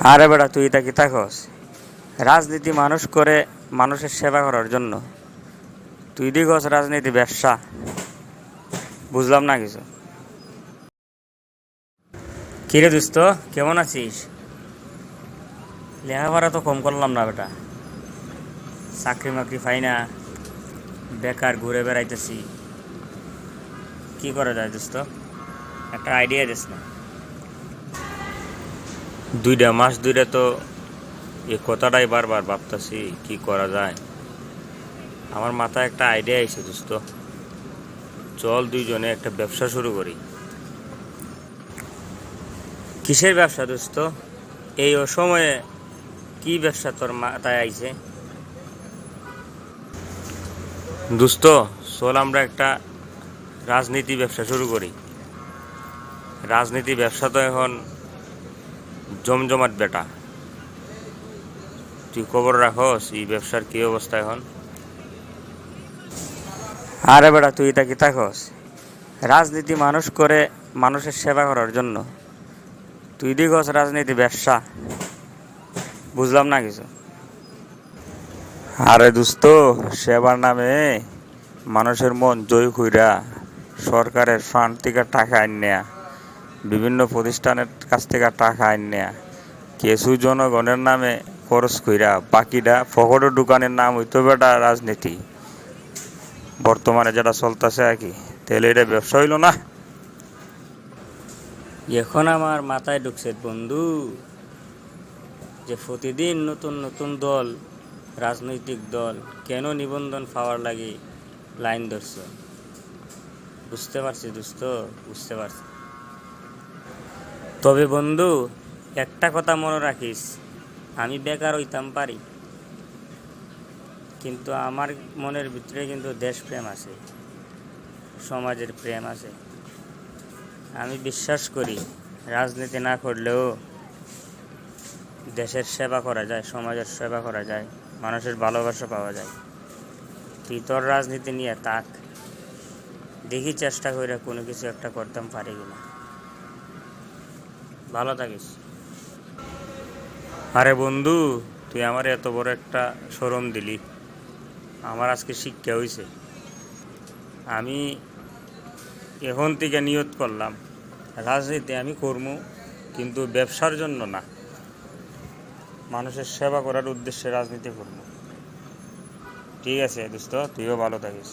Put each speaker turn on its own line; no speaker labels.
আরে বেটা, তুই তা কি থাকস? রাজনীতি মানুষ করে মানুষের সেবা করার জন্য। তুই দিগস রাজনীতি ব্যবসা। বুঝলাম না কিছু। কিরে দোস্ত, কেমন আছিস? লেখাপড়া তো কম করলাম না বেটা। চাকরি মাকরি পাই না, বেকার ঘুরে বেড়াইতেছি। কি করা যায় দোস্ত? একটা আইডিয়া দিস না। মাস দুইটা তো এই কথাটাই বারবার ভাবতেছি কি করা যায়। আমার মাথায় একটা আইডিয়া এসে দোস্ত, চল দুইজনে একটা ব্যবসা শুরু করি। কিসের ব্যবসা দোস্ত? এই অসময়ে কি ব্যবসা তোর মাথায় আইছে? দোস্ত, চল আমরা একটা রাজনীতি ব্যবসা শুরু করি। রাজনীতি ব্যবসা তো এখন জমজমাট বেটা। তুই খবর রাখস এই ব্যবসার কি অবস্থা এখন? আরে বেটা, তুই তা কি থাকস? রাজনীতি মানুষ করে মানুষের সেবা করার জন্য। তুই দিগস রাজনীতি ব্যবসা। বুঝলাম না কিছু। আরে দোস্ত, সেবার নামে মানুষের মন জয় কইরা সরকারের ফান্ড থেকে টাকা আইন নেয়া, বিভিন্ন প্রতিষ্ঠানের কাছ থেকে টাকা আইন নেয়া, কিছু জনগণের নামে খরচ কইরা বাকিটা ফকটের দোকানের নাম হইতো বেটা রাজনীতি। বর্তমানে যেটা চলতেছে আর কি, তাহলে এটা ব্যবসা হইল না? এখন আমার মাথায় ঢুকছে বন্ধু, যে প্রতিদিন নতুন নতুন দল, রাজনৈতিক দল কেন নিবন্ধন পাওয়ার লাগে লাইন ধরছ। বুঝতে পারছি দোস্ত, বুঝতে পারছি। তবে বন্ধু, একটা কথা মনে রাখিস, আমি বেকার হইতাম পারি, কিন্তু আমার মনের ভিতরে কিন্তু দেশপ্রেম আছে, সমাজের প্রেম আছে। আমি বিশ্বাস করি রাজনীতি না করলেও দেশের সেবা করা যায়, সমাজের সেবা করা যায়, মানুষের ভালোবাসা পাওয়া যায়। তুই তোর রাজনীতি নিয়ে তাক, দেখি চেষ্টা করে কোনো কিছু একটা করতাম পারি কিনা। ভালো থাকিস। আরে বন্ধু, তুই আমার এত বড় একটা শোরুম দিলি, আমার আজকে শিক্ষা হয়েছে। আমি এখন থেকে নিয়ত করলাম, রাজনীতি আমি করবো, কিন্তু ব্যবসার জন্য না, মানুষের সেবা করার উদ্দেশ্যে রাজনীতি করবো। ঠিক আছে দোস্ত, তুইও ভালো থাকিস।